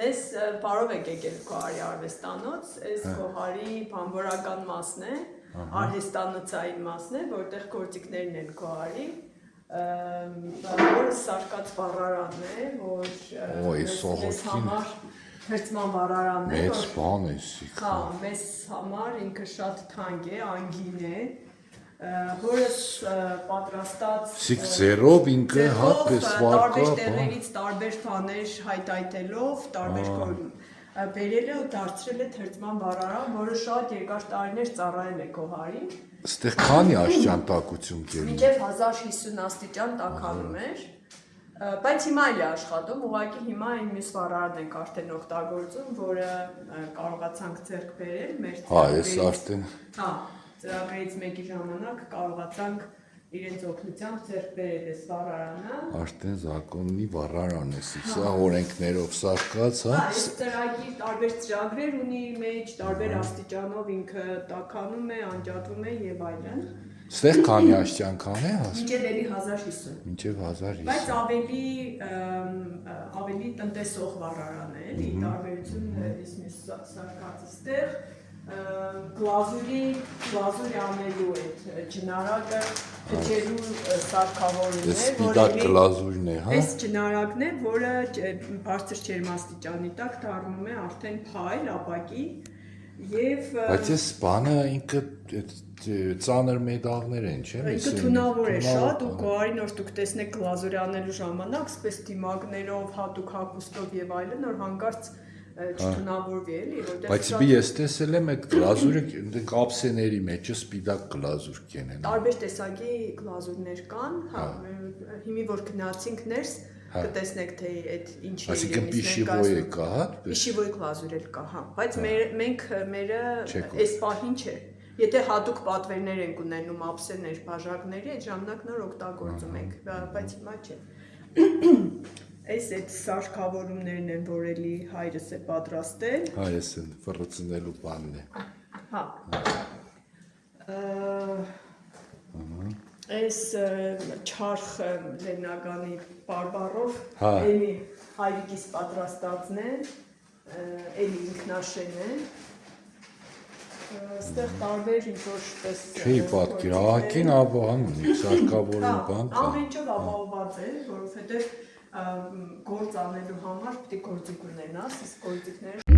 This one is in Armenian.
Այս բարով եք եկել Քոհարի արվեստանոց, այս Քոհարի բանվորական մասն է, արհեստանոցային մասն է, որտեղ գործիքներն են Քոհարի, որ սարկած վառարանն է, որ մեզ համար հերցման վառարանն է, մեծ բան է, հա, մեզ համար ինքը շատ թանկ է, անգին է, հորս պատրաստած Սիկ ձերով ինքը հատպես վարկա տարբեր տեղերից տարբեր բաներ հայտայտելով, տարբեր բերել է ու դարձրել է թերծման վառարան, որը շատ երկար տարիներ ծառայել է Քոհարին։ Ստեղ քանի աշճան տաքություն կեր։ Մինչև 1050 աստիճան տաքանում էր, բայց հիմա էլ է աշխատում, ուղղակի հիմա այն մյուս վառարանն ենք արդեն օգտագործում, որը կարողացանք ձեռք բերել մեր ծրագրերից մեկի ժամանակ կարողացանք իրենց օգնությամբ ձեռք բերել այս վառարանը։ Արդեն զակոննի վառարան է, սա օրենքներով սարկած, հա։ Այս ծրագիր տարբեր ծրագրեր ունի իր մեջ, տարբեր աստիճանով ինքը տաքանում է, անջատվում է եւ այլն։ Ստեղ քանի աշճան քան է հասնում։ Մինչև էլի 1050։ Մինչև 1050։ Բայց ավելի տնտեսող վառարան է, էլի տարբերություն մյուս սարկածը ստեղ գլազուրի անելու այդ ջնարակը փչելու սարքավորումն է, սպիտակ գլազուրն է, հա։ Այս ջնարակն է, որը բարձր ջերմաստիճանի տակ դառնում է արդեն փայլ, ապակի եւ Բայց այս բանը ինքը ծանր մեդալներ են, չէ՞։ Ինքը թունավոր է շատ ու Քոհարին որ դուք տեսնեք գլազուրի անելու ժամանակ, սպես դիմակներով, հատուկ հագուստով եւ այլն, որ հանկարծ չթունավորվի էլի, որտեղ Բայց ես տեսել եմ այդ գլազուրը կապսեների մեջը սպիտակ գլազուր կենեն։ Տարբեր տեսակի գլազուրներ կան, հա, հիմի որ գնացինք ներս, կտեսնեք թե այդ ինչի է Այսինքն պիշիվոյ կա, հա։ Պիշիվոյ գլազուր էլ կա, հա, բայց մենք մերը այս պահին չէ։ Եթե հատուկ պատվերներ ենք ունենում ափսեներ, բաժակների, այդ ժամանակ նոր օգտագործում ենք, բայց հիմա չէ։ Այս այդ սարքավորումներն են, որ էլի հայրս է պատրաստել։ Հայրս են ֆռծնելու բանն է։ Հա։ Այս չարխ Լեննագանի բարբառով էլի հայրիկիս պատրաստածն է, էլի ինքնաշեն է։ Ստեղ տարբեր ինչ-որ պես Չի պատկեր, ահագին աբան ունի, սարկավորում բան կա։ Ամենջով ապահովված է, որովհետև գործ անելու համար պետք է գործիք ունենաս, իսկ գործիքները